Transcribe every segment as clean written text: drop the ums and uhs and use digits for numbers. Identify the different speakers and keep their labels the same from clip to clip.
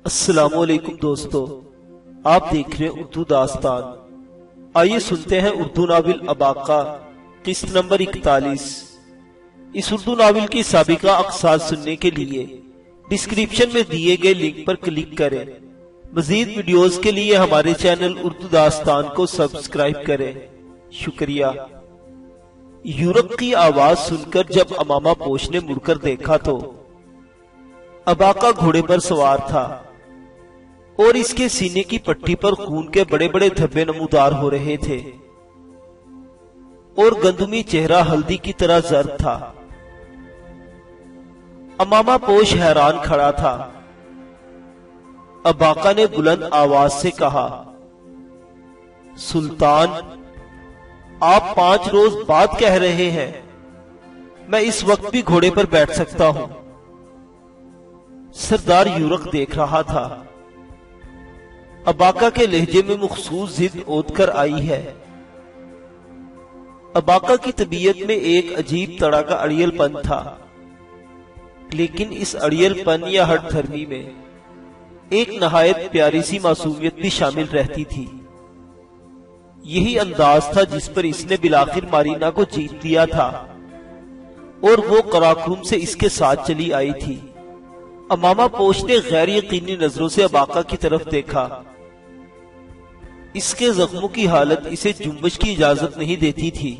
Speaker 1: السلام علیکم دوستو، آپ دیکھ رہے ہیں اردو داستان۔ آئیے سنتے ہیں اردو ناول اباقہ قسط نمبر 41۔ اس اردو ناول کی سابقہ اقساط سننے کے لیے ڈسکرپشن میں دیے گئے لنک پر کلک کریں۔ مزید ویڈیوز کے لیے ہمارے چینل اردو داستان کو سبسکرائب کریں۔ شکریہ۔ یورپ کی آواز سن کر جب امامہ پوش نے مڑ کر دیکھا تو اباقہ گھوڑے پر سوار تھا اور اس کے سینے کی پٹی پر خون کے بڑے بڑے دھبے نمودار ہو رہے تھے اور گندمی چہرہ ہلدی کی طرح زرد تھا۔ امامہ پوش حیران کھڑا تھا۔ اباقہ نے بلند آواز سے کہا، سلطان، آپ 5 روز بعد کہہ رہے ہیں، میں اس وقت بھی گھوڑے پر بیٹھ سکتا ہوں۔ سردار یورق دیکھ رہا تھا۔ اباقہ کے لہجے میں مخصوص ضد اوت کر آئی ہے۔ اباقہ کی طبیعت میں ایک عجیب طرح کا اڑیل پن تھا، لیکن اس اڑیل پن یا ہٹ دھرمی میں ایک نہایت پیاری سی معصومیت بھی شامل رہتی تھی۔ یہی انداز تھا جس پر اس نے بالآخر مارینا کو جیت لیا تھا اور وہ قراقرم سے اس کے ساتھ چلی آئی تھی۔ امامہ پوش نے غیر یقینی نظروں سے اباقہ کی طرف دیکھا۔ اس کے زخموں کی حالت اسے جنبش کی اجازت نہیں دیتی تھی،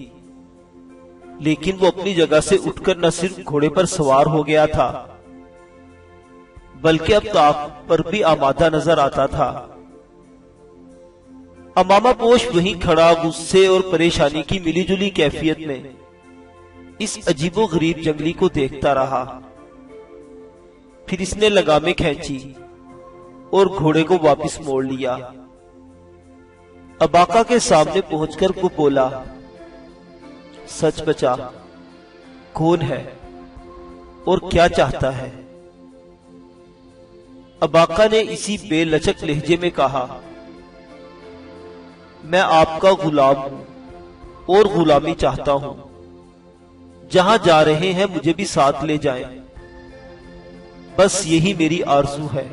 Speaker 1: لیکن وہ اپنی جگہ سے اٹھ کر نہ صرف گھوڑے پر سوار ہو گیا تھا بلکہ اب طاق پر بھی آمادہ نظر آتا تھا۔ امامہ پوش وہیں کھڑا غصے اور پریشانی کی ملی جلی کیفیت میں اس عجیب و غریب جنگلی کو دیکھتا رہا۔ پھر اس نے لگامیں کھینچی اور گھوڑے کو واپس موڑ لیا۔ اباقہ کے سامنے پہنچ کر وہ بولا، سچ بچا، کون ہے اور کیا چاہتا ہے؟ اباقہ نے اسی بے لچک لہجے میں کہا، میں آپ کا غلام ہوں اور غلامی چاہتا ہوں۔ جہاں جا رہے ہیں مجھے بھی ساتھ لے جائیں، بس یہی میری آرزو ہے۔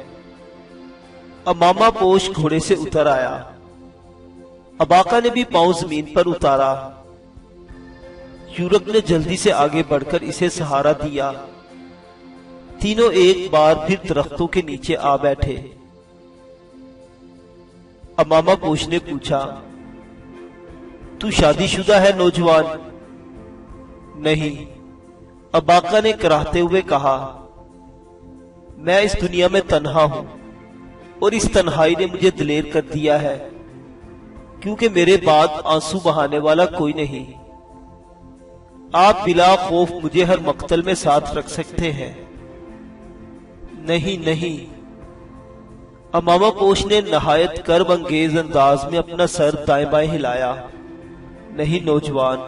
Speaker 1: امامہ پوش گھوڑے سے اتر آیا۔ اباقہ نے بھی پاؤں زمین پر اتارا۔ یورق نے جلدی سے آگے بڑھ کر اسے سہارا دیا۔ تینوں ایک بار پھر درختوں کے نیچے آ بیٹھے۔ امامہ پوش نے پوچھا، تو شادی شدہ ہے نوجوان؟ نہیں، اباقہ نے کراہتے ہوئے کہا، میں اس دنیا میں تنہا ہوں اور اس تنہائی نے مجھے دلیر کر دیا ہے، کیونکہ میرے بعد آنسو بہانے والا کوئی نہیں۔ آپ بلا خوف مجھے ہر مقتل میں ساتھ رکھ سکتے ہیں۔ نہیں نہیں، امامہ پوش نے نہایت کرب انگیز انداز میں اپنا سر دائیں بائیں ہلایا۔ نہیں نوجوان،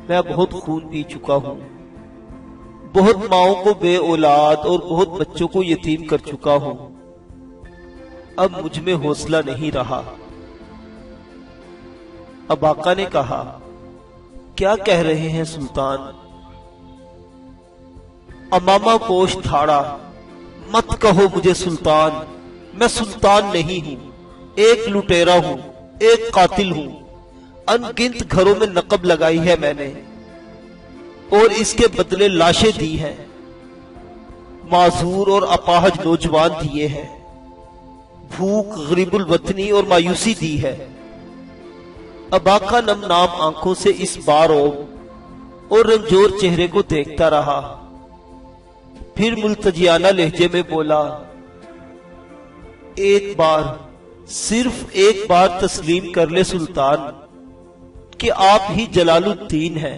Speaker 1: میں بہت خون پی چکا ہوں، بہت ماؤں کو بے اولاد اور بہت بچوں کو یتیم کر چکا ہوں۔ اب مجھ میں حوصلہ نہیں رہا۔ اباقہ نے کہا، کیا کہہ رہے ہیں سلطان؟ امامہ پوش تھاڑا، مت کہو مجھے سلطان، میں سلطان نہیں ہوں، ایک لٹیرا ہوں، ایک قاتل ہوں۔ ان گنت گھروں میں نقب لگائی ہے میں نے اور اس کے بدلے لاشیں دی ہیں، معذور اور اپاہج نوجوان دیے ہیں، بھوک، غریب الوطنی اور مایوسی دی ہے۔ اباقہ نم نام آنکھوں سے اس بارعب اور رنجور چہرے کو دیکھتا رہا۔ پھر ملتجیانہ لہجے میں بولا، ایک بار، صرف ایک بار تسلیم کر لے سلطان کہ آپ ہی جلال الدین ہیں،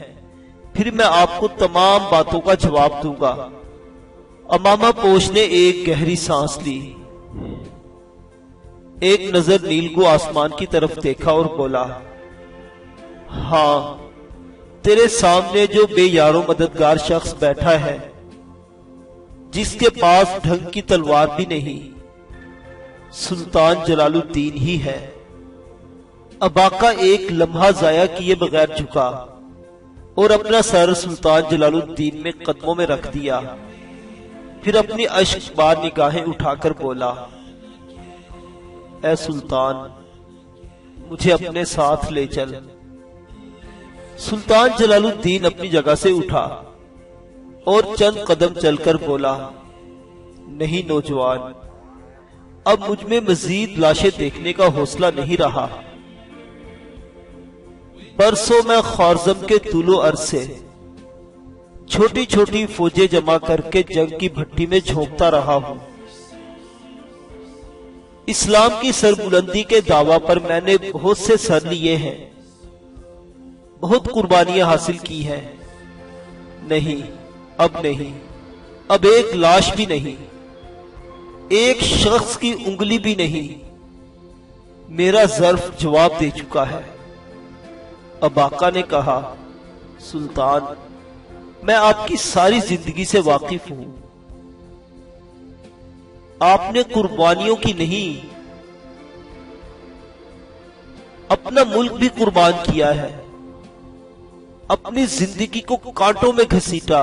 Speaker 1: پھر میں آپ کو تمام باتوں کا جواب دوں گا۔ امامہ پوش نے ایک گہری سانس لی، ایک نظر نیلگو آسمان کی طرف دیکھا اور بولا، ہاں، تیرے سامنے جو بے یار و مددگار شخص بیٹھا ہے، جس کے پاس ڈھنگ کی تلوار بھی نہیں، سلطان جلال الدین ہی ہے۔ اباقہ ایک لمحہ ضائع کیے بغیر جھکا اور اپنا سر سلطان جلال الدین میں قدموں میں رکھ دیا۔ پھر اپنی اشک بار نگاہیں اٹھا کر بولا، اے سلطان مجھے اپنے ساتھ لے چل۔ سلطان جلال الدین اپنی جگہ سے اٹھا اور چند قدم چل کر بولا، نہیں نوجوان، اب مجھ میں مزید لاشیں دیکھنے کا حوصلہ نہیں رہا۔ برسوں میں خوارزم کے طول و عرض سے چھوٹی چھوٹی فوجیں جمع کر کے جنگ کی بھٹی میں جھونکتا رہا ہوں۔ اسلام کی سربلندی کے دعویٰ پر میں نے بہت سے سر لیے ہیں، بہت قربانیاں حاصل کی ہیں، نہیں اب نہیں، اب ایک لاش بھی نہیں، ایک شخص کی انگلی بھی نہیں، میرا ظرف جواب دے چکا ہے۔ اباقا نے کہا، سلطان میں آپ کی ساری زندگی سے واقف ہوں، آپ نے قربانیوں کی نہیں اپنا ملک بھی قربان کیا ہے، اپنی زندگی کو کانٹوں میں گھسیٹا،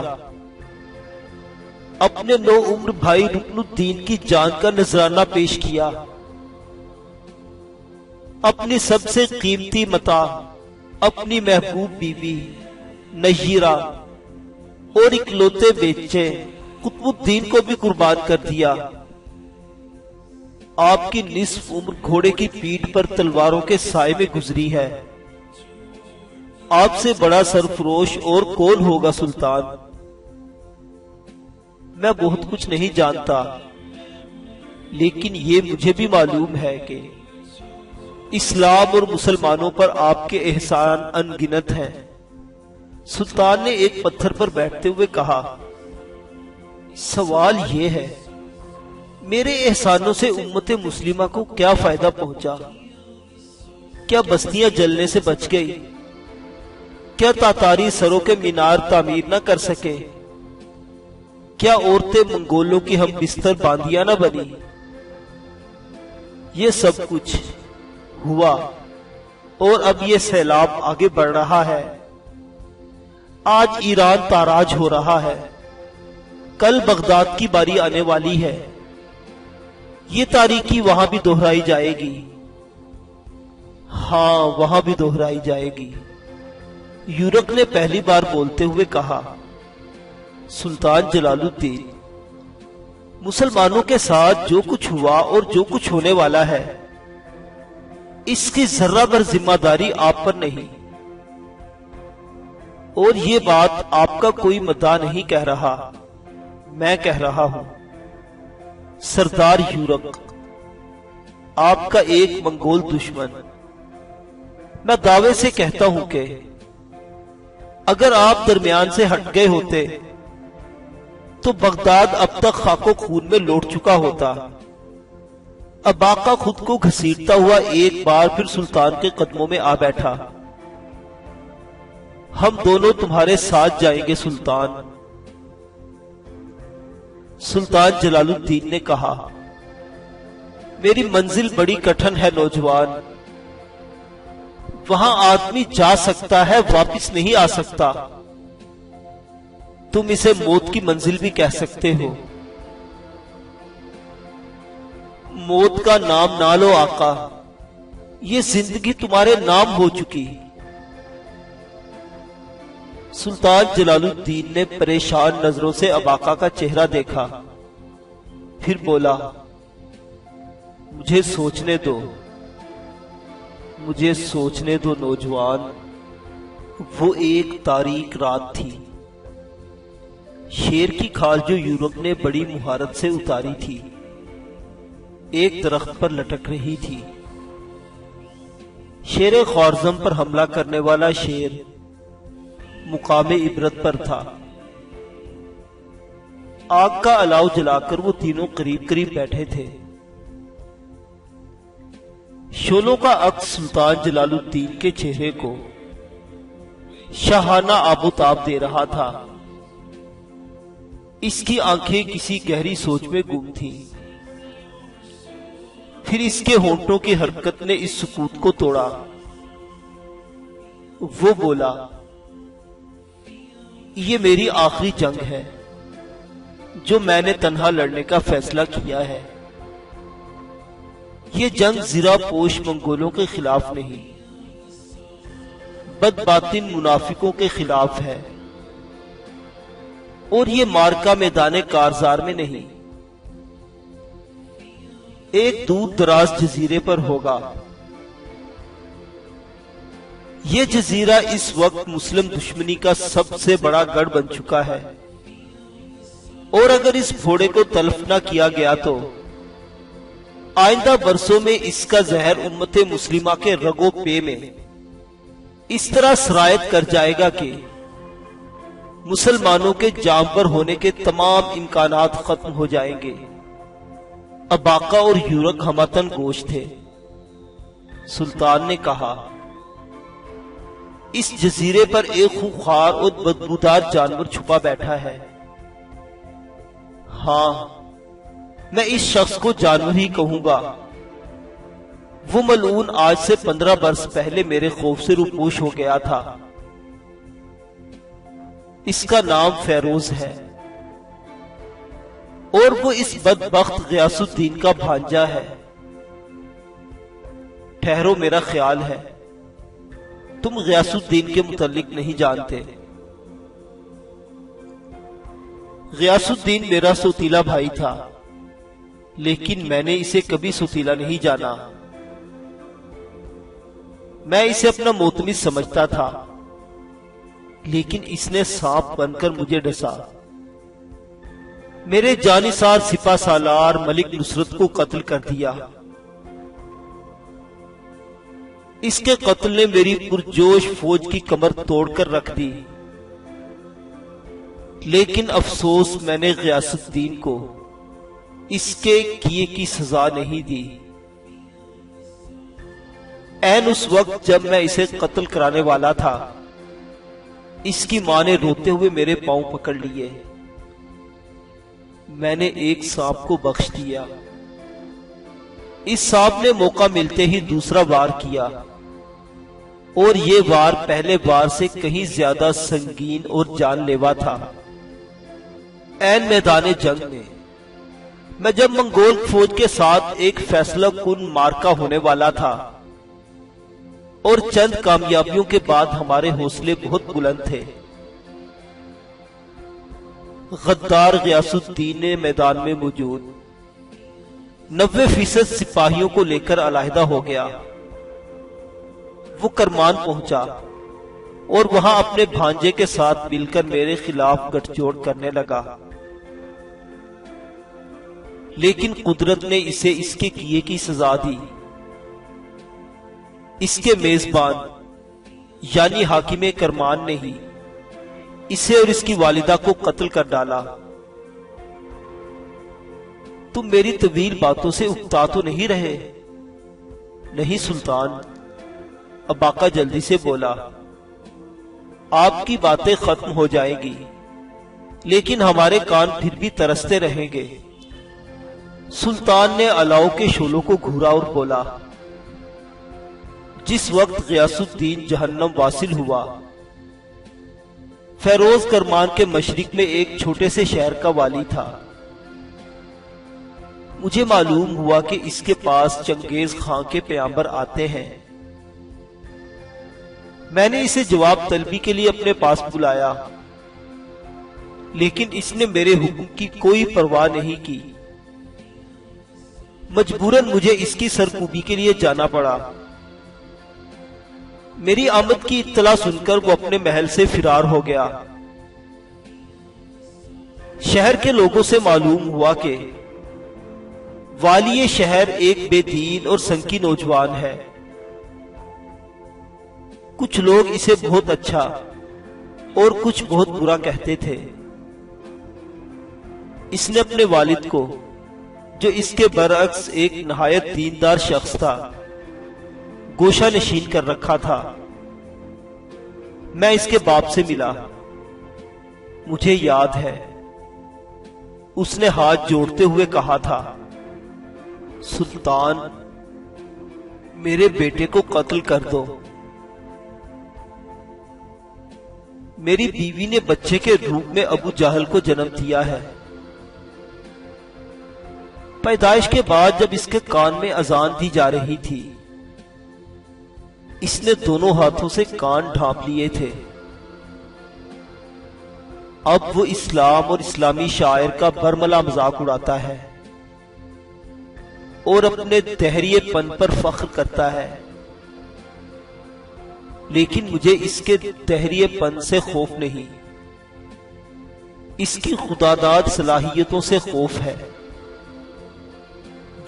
Speaker 1: اپنے نو عمر بھائی رکن الدین کی جان کا نذرانہ پیش کیا، اپنی سب سے قیمتی متاع، اپنی محبوب بیوی نیرہ اور اکلوتے بیٹے قطب الدین کو بھی قربان کر دیا۔ آپ کی نصف عمر گھوڑے کی پیٹھ پر تلواروں کے سائے میں گزری ہے، آپ سے بڑا سرفروش اور کون ہوگا سلطان؟ میں بہت کچھ نہیں جانتا، لیکن یہ مجھے بھی معلوم ہے کہ اسلام اور مسلمانوں پر آپ کے احسان انگنت ہیں۔ سلطان نے ایک پتھر پر بیٹھتے ہوئے کہا، سوال یہ ہے، میرے احسانوں سے امت مسلمہ کو کیا فائدہ پہنچا؟ کیا بستیاں جلنے سے بچ گئی؟ کیا تاتاری سروں کے مینار تعمیر نہ کر سکے؟ کیا عورتیں منگولوں کی ہم بستر باندیاں نہ بنی؟ یہ سب کچھ ہوا اور اب یہ سیلاب آگے بڑھ رہا ہے۔ آج ایران تاراج ہو رہا ہے، کل بغداد کی باری آنے والی ہے، یہ تاریکی وہاں بھی دہرائی جائے گی، ہاں وہاں بھی دہرائی جائے گی۔ یورک نے پہلی بار بولتے ہوئے کہا، سلطان جلال الدین، مسلمانوں کے ساتھ جو کچھ ہوا اور جو کچھ ہونے والا ہے، اس کی ذرہ بھر ذمہ داری آپ پر نہیں، اور یہ بات آپ کا کوئی مدعا نہیں کہہ رہا، میں کہہ رہا ہوں۔ سردار یورک، آپ کا ایک منگول دشمن، میں دعوے سے کہتا ہوں کہ اگر آپ درمیان سے ہٹ گئے ہوتے تو بغداد اب تک خاک و خون میں لوٹ چکا ہوتا۔ اباقا خود کو گھسیٹتا ہوا ایک بار پھر سلطان کے قدموں میں آ بیٹھا، ہم دونوں تمہارے ساتھ جائیں گے سلطان۔ سلطان جلال الدین نے کہا، میری منزل بڑی کٹھن ہے نوجوان، وہاں آدمی جا سکتا ہے واپس نہیں آ سکتا، تم اسے موت کی منزل بھی کہہ سکتے ہو۔ موت کا نام نہ لو آقا، یہ زندگی تمہارے نام ہو چکی۔ سلطان جلال الدین نے پریشان نظروں سے اباقا کا چہرہ دیکھا، پھر بولا، مجھے سوچنے دو، مجھے سوچنے دو نوجوان۔ وہ ایک تاریک رات تھی، شیر کی کھال جو یورک نے بڑی مہارت سے اتاری تھی ایک درخت پر لٹک رہی تھی۔ شیر خوارزم پر حملہ کرنے والا شیر مقام عبرت پر تھا۔ آگ کا الاؤ جلا کر وہ تینوں قریب قریب بیٹھے تھے۔ شولوں کا عکس سلطان جلال الدین کے چہرے کو شاہانہ آب و تاب دے رہا تھا۔ اس کی آنکھیں کسی گہری سوچ میں گم تھیں، پھر اس کے ہونٹوں کی حرکت نے اس سکوت کو توڑا۔ وہ بولا، یہ میری آخری جنگ ہے، جو میں نے تنہا لڑنے کا فیصلہ کیا ہے۔ یہ جنگ زرہ پوش منگولوں کے خلاف نہیں، بد باطن منافقوں کے خلاف ہے، اور یہ مارکہ میدان کارزار میں نہیں، ایک دور دراز جزیرے پر ہوگا۔ یہ جزیرہ اس وقت مسلم دشمنی کا سب سے بڑا گڑھ بن چکا ہے، اور اگر اس گھوڑے کو تلف نہ کیا گیا تو آئندہ برسوں میں اس کا زہر امت مسلمہ کے رگ و پے میں اس طرح سرایت کر جائے گا کہ مسلمانوں کے جانور ہونے کے تمام امکانات ختم ہو جائیں گے۔ اباقہ اور یورک ہمتن گوش تھے۔ سلطان نے کہا، اس جزیرے پر ایک خوخار اور بدبودار جانور چھپا بیٹھا ہے۔ ہاں، میں اس شخص کو جانور ہی کہوں گا۔ وہ ملعون آج سے 15 برس پہلے میرے خوف سے روپوش ہو گیا تھا۔ اس کا نام فیروز ہے، اور وہ اس بدبخت غیاث الدین کا بھانجا ہے۔ ٹھہرو، میرا خیال ہے تم غیاث الدین کے متعلق نہیں جانتے۔ غیاث الدین میرا سوتیلا بھائی تھا، لیکن میں نے اسے کبھی سوتیلا نہیں جانا۔ میں اسے اپنا موتمد سمجھتا تھا، لیکن اس نے سانپ بن کر مجھے ڈسا۔ میرے جانثار سپہ سالار ملک نصرت کو قتل کر دیا۔ اس کے قتل نے میری پرجوش فوج کی کمر توڑ کر رکھ دی، لیکن افسوس میں نے غیاث الدین کو اس کے کیے کی سزا نہیں دی۔ عین اس وقت جب میں اسے قتل کرانے والا تھا، اس کی ماں نے روتے ہوئے میرے پاؤں پکڑ لیے۔ میں نے ایک سانپ کو بخش دیا۔ اس سانپ نے موقع ملتے ہی دوسرا وار کیا، اور یہ وار پہلے وار سے کہیں زیادہ سنگین اور جان لیوا تھا۔ عین میدان جنگ میں میں جب منگول فوج کے ساتھ ایک فیصلہ کن مارکا ہونے والا تھا، اور چند کامیابیوں کے بعد ہمارے حوصلے بہت بلند تھے، غدار غیاث الدین نے میدان میں موجود 90% سپاہیوں کو لے کر علیحدہ ہو گیا۔ وہ کرمان پہنچا اور وہاں اپنے بھانجے کے ساتھ مل کر میرے خلاف گٹھ جوڑ کرنے لگا، لیکن قدرت نے اسے اس کے کیے کی سزا دی۔ اس کے میزبان یعنی حاکم کرمان نے ہی اسے اور اس کی والدہ کو قتل کر ڈالا۔ تم میری طویل باتوں سے اکتا تو نہیں رہے؟ نہیں سلطان، اباقہ جلدی سے بولا، آپ کی باتیں ختم ہو جائیں گی، لیکن ہمارے کان پھر بھی ترستے رہیں گے۔ سلطان نے الاؤ کے شعلوں کو گھورا اور بولا، جس وقت غیاث الدین جہنم واصل ہوا، فیروز کرمان کے مشرق میں ایک چھوٹے سے شہر کا والی تھا۔ مجھے معلوم ہوا کہ اس کے پاس چنگیز خان کے پیغمبر آتے ہیں۔ میں نے اسے جواب طلبی کے لیے اپنے پاس بلایا، لیکن اس نے میرے حکم کی کوئی پرواہ نہیں کی۔ مجبوراً مجھے اس کی سرکوبی کے لیے جانا پڑا۔ میری آمد کی اطلاع سن کر وہ اپنے محل سے فرار ہو گیا۔ شہر کے لوگوں سے معلوم ہوا کہ والی شہر ایک بے دین اور سنکی نوجوان ہے۔ کچھ لوگ اسے بہت اچھا اور کچھ بہت برا کہتے تھے۔ اس نے اپنے والد کو، جو اس کے برعکس ایک نہایت دیندار شخص تھا، گوشہ نشین کر رکھا تھا۔ میں اس کے باپ سے ملا۔ مجھے یاد ہے اس نے ہاتھ جوڑتے ہوئے کہا تھا، سلطان، میرے بیٹے کو قتل کر دو۔ میری بیوی نے بچے کے روپ میں ابو جہل کو جنم دیا ہے، پیدائش کے بعد جب اس کے کان میں اذان دی جا رہی تھی، اس نے دونوں ہاتھوں سے کان ڈھانپ لیے تھے۔ اب وہ اسلام اور اسلامی شاعر کا برملا مذاق اڑاتا ہے اور اپنے دہریے پن پر فخر کرتا ہے، لیکن مجھے اس کے دہریے پن سے خوف نہیں، اس کی خداداد صلاحیتوں سے خوف ہے۔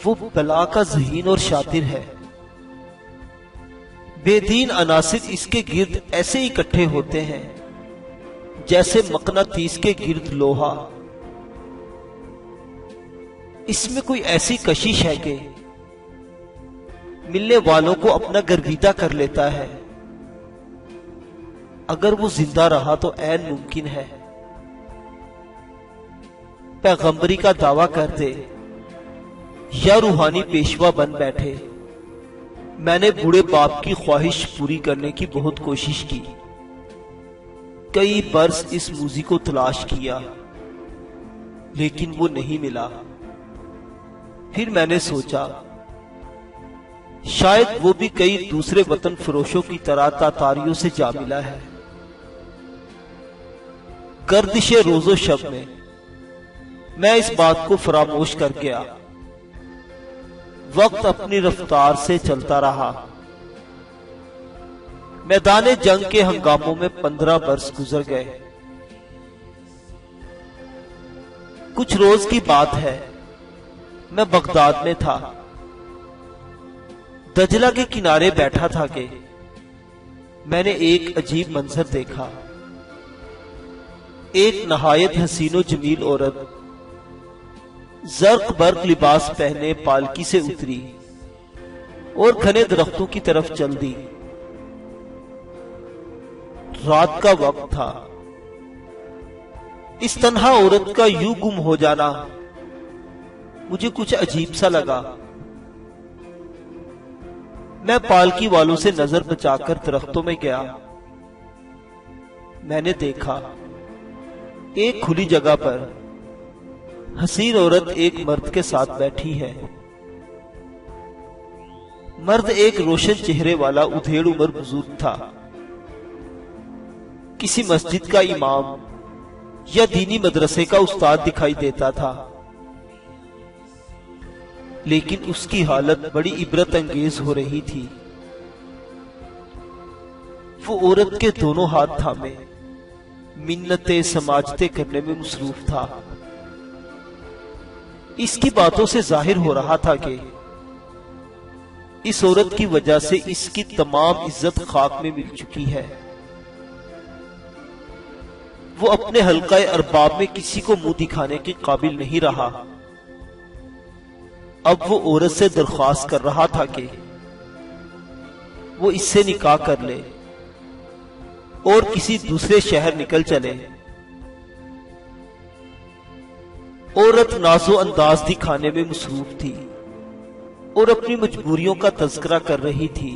Speaker 1: وہ بلا کا ذہین اور شاطر ہے۔ بے دین عناصر اس کے گرد ایسے ہی اکٹھے ہوتے ہیں جیسے مقناطیس کے گرد لوہا۔ اس میں کوئی ایسی کشش ہے کہ ملنے والوں کو اپنا گرویدہ کر لیتا ہے۔ اگر وہ زندہ رہا تو عین ممکن ہے پیغمبری کا دعویٰ کر دے یا روحانی پیشوا بن بیٹھے۔ میں نے بوڑھے باپ کی خواہش پوری کرنے کی بہت کوشش کی، کئی برس اس موزی کو تلاش کیا، لیکن وہ نہیں ملا۔ پھر میں نے سوچا شاید وہ بھی کئی دوسرے وطن فروشوں کی طرح تاتاریوں سے جا ملا ہے۔ گردش روز و شب میں اس بات کو فراموش کر گیا۔ وقت اپنی رفتار سے چلتا رہا۔ میدان جنگ کے ہنگاموں میں 15 برس گزر گئے۔ کچھ روز کی بات ہے، میں بغداد میں تھا، دجلہ کے کنارے بیٹھا تھا کہ میں نے ایک عجیب منظر دیکھا۔ ایک نہایت حسین و جمیل عورت زرق برق لباس پہنے پالکی سے اتری اور گھنے درختوں کی طرف چل دی۔ رات کا وقت تھا۔ اس تنہا عورت کا یوں گم ہو جانا مجھے کچھ عجیب سا لگا۔ میں پالکی والوں سے نظر بچا کر درختوں میں گیا۔ میں نے دیکھا ایک کھلی جگہ پر حسین عورت ایک مرد کے ساتھ بیٹھی ہے۔ مرد ایک روشن چہرے والا ادھیڑ عمر بزرگ تھا، کسی مسجد کا امام یا دینی مدرسے کا استاد دکھائی دیتا تھا، لیکن اس کی حالت بڑی عبرت انگیز ہو رہی تھی۔ وہ عورت کے دونوں ہاتھ تھامے منتیں سماجتیں کرنے میں مصروف تھا۔ اس کی باتوں سے ظاہر ہو رہا تھا کہ اس عورت کی وجہ سے اس کی تمام عزت خاک میں مل چکی ہے۔ وہ اپنے حلقہ ارباب میں کسی کو منہ دکھانے کے قابل نہیں رہا۔ اب وہ عورت سے درخواست کر رہا تھا کہ وہ اس سے نکاح کر لے اور کسی دوسرے شہر نکل چلے۔ عورت ناز و انداز دکھانے میں مصروف تھی اور اپنی مجبوریوں کا تذکرہ کر رہی تھی۔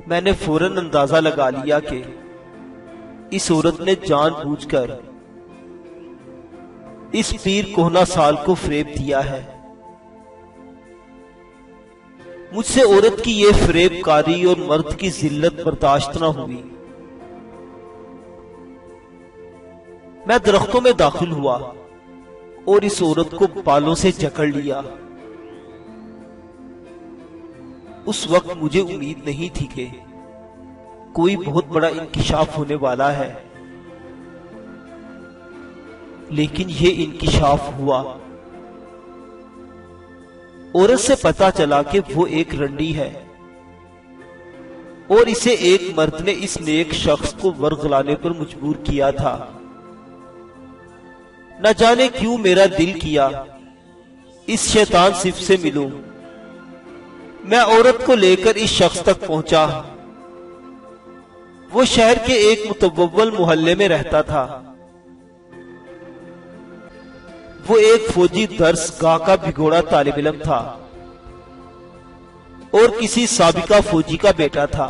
Speaker 1: میں نے فوراً اندازہ لگا لیا کہ اس عورت نے جان بوجھ کر اس پیر کوہنا سال کو فریب دیا ہے۔ مجھ سے عورت کی یہ فریب کاری اور مرد کی ذلت برداشت نہ ہوئی۔ میں درختوں میں داخل ہوا اور اس عورت کو بالوں سے جکڑ لیا۔ اس وقت مجھے امید نہیں تھی کہ کوئی بہت بڑا انکشاف ہونے والا ہے، لیکن یہ انکشاف ہوا۔ عورت سے پتا چلا کہ وہ ایک رنڈی ہے اور اسے ایک مرد نے اس نیک شخص کو ورغلانے پر مجبور کیا تھا۔ نہ جانے کیوں میرا دل کیا اس شیطان صف سے ملوں۔ میں عورت کو لے کر اس شخص تک پہنچا۔ وہ شہر کے ایک متبول محلے میں رہتا تھا۔ وہ ایک فوجی درس گاہ کا بھگوڑا طالب علم تھا اور کسی سابقہ فوجی کا بیٹا تھا۔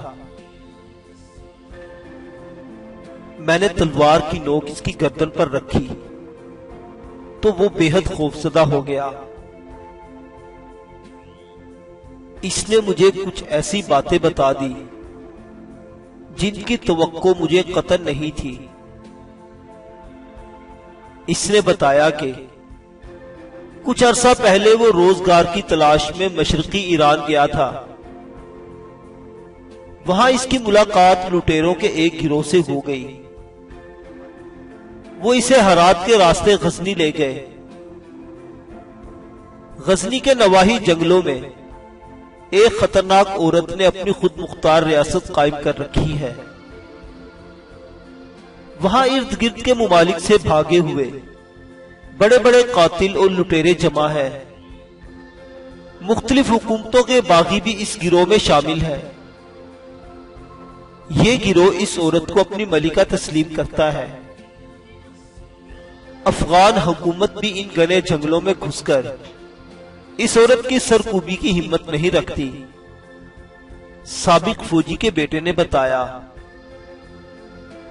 Speaker 1: میں نے تلوار کی نوک اس کی گردن پر رکھی تو وہ بے حد خوفزدہ ہو گیا۔ اس نے مجھے کچھ ایسی باتیں بتا دی جن کی توقع مجھے قطعاً نہیں تھی۔ اس نے بتایا کہ کچھ عرصہ پہلے وہ روزگار کی تلاش میں مشرقی ایران گیا تھا۔ وہاں اس کی ملاقات لٹیروں کے ایک گروہ سے ہو گئی۔ وہ اسے ہرات کے راستے غزنی لے گئے۔ غزنی کے نواحی جنگلوں میں ایک خطرناک عورت نے اپنی خود مختار ریاست قائم کر رکھی ہے۔ وہاں ارد گرد کے ممالک سے بھاگے ہوئے بڑے بڑے قاتل اور لٹیرے جمع ہیں۔ مختلف حکومتوں کے باغی بھی اس گروہ میں شامل ہیں۔ یہ گروہ اس عورت کو اپنی ملکہ تسلیم کرتا ہے۔ افغان حکومت بھی ان گھنے جنگلوں میں گھس کر اس عورت کی سرکوبی کی ہمت نہیں رکھتی۔ سابق فوجی کے بیٹے نے بتایا،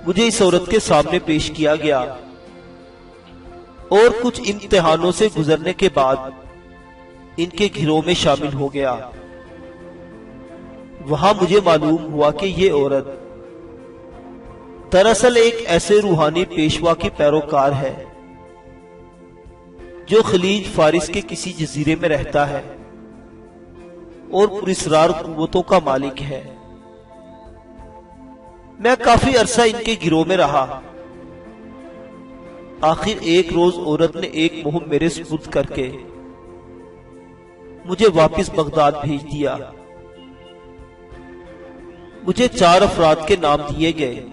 Speaker 1: مجھے اس عورت کے سامنے پیش کیا گیا اور کچھ امتحانوں سے گزرنے کے بعد ان کے گروہ میں شامل ہو گیا۔ وہاں مجھے معلوم ہوا کہ یہ عورت دراصل ایک ایسے روحانی پیشوا کی پیروکار ہے جو خلیج فارس کے کسی جزیرے میں رہتا ہے اور پراسرار قوتوں کا مالک ہے۔ میں کافی عرصہ ان کے گروہ میں رہا۔ آخر ایک روز عورت نے ایک مہم میرے سپرد کر کے مجھے واپس بغداد بھیج دیا۔ مجھے 4 افراد کے نام دیے گئے۔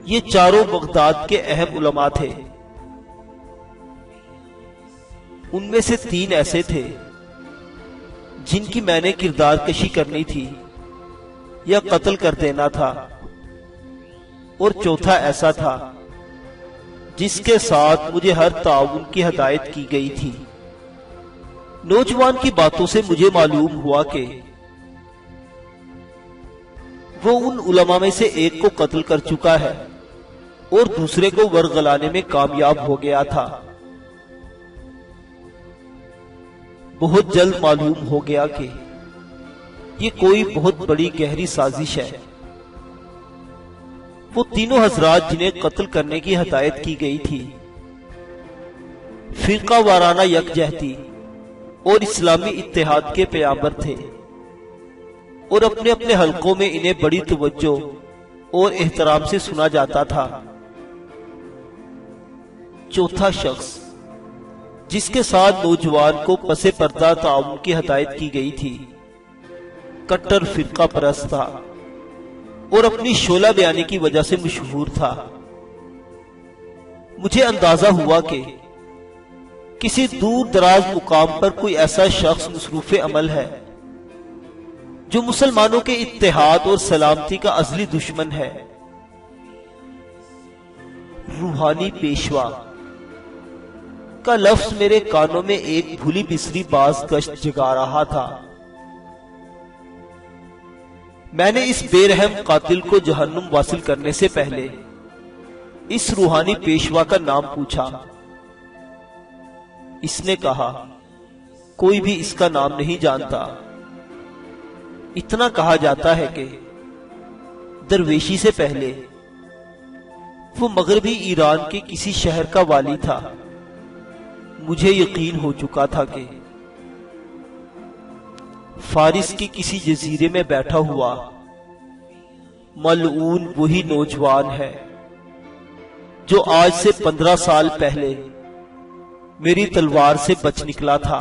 Speaker 1: یہ چاروں بغداد کے اہم علماء تھے۔ ان میں سے 3 ایسے تھے جن کی میں نے کردار کشی کرنی تھی یا قتل کر دینا تھا، اور چوتھا ایسا تھا جس کے ساتھ مجھے ہر تعاون کی ہدایت کی گئی تھی۔ نوجوان کی باتوں سے مجھے معلوم ہوا کہ وہ ان علماء میں سے ایک کو قتل کر چکا ہے اور دوسرے کو ورغلانے میں کامیاب ہو گیا تھا۔ بہت جلد معلوم ہو گیا کہ یہ کوئی بہت بڑی گہری سازش ہے۔ وہ تینوں حضرات جنہیں قتل کرنے کی ہدایت کی گئی تھی، فرقہ وارانہ یکجہتی اور اسلامی اتحاد کے پیامبر تھے، اور اپنے اپنے حلقوں میں انہیں بڑی توجہ اور احترام سے سنا جاتا تھا۔ چوتھا شخص جس کے ساتھ نوجوان کو پس پردہ تعاون کی ہدایت کی گئی تھی، کٹر فرقہ پرست تھا اور اپنی شعلہ بیانی کی وجہ سے مشہور تھا۔ مجھے اندازہ ہوا کہ کسی دور دراز مقام پر کوئی ایسا شخص مصروف عمل ہے جو مسلمانوں کے اتحاد اور سلامتی کا ازلی دشمن ہے۔ روحانی پیشوا کا لفظ میرے کانوں میں ایک بھولی بسری باز گشت جگا رہا تھا۔ میں نے اس بے رحم قاتل کو جہنم واصل کرنے سے پہلے اس روحانی پیشوا کا نام پوچھا۔ اس نے کہا، کوئی بھی اس کا نام نہیں جانتا۔ اتنا کہا جاتا ہے کہ درویشی سے پہلے وہ مغربی ایران کے کسی شہر کا والی تھا۔ مجھے یقین ہو چکا تھا کہ فارس کے کسی جزیرے میں بیٹھا ہوا ملعون وہی نوجوان ہے جو آج سے 15 سال پہلے میری تلوار سے بچ نکلا تھا۔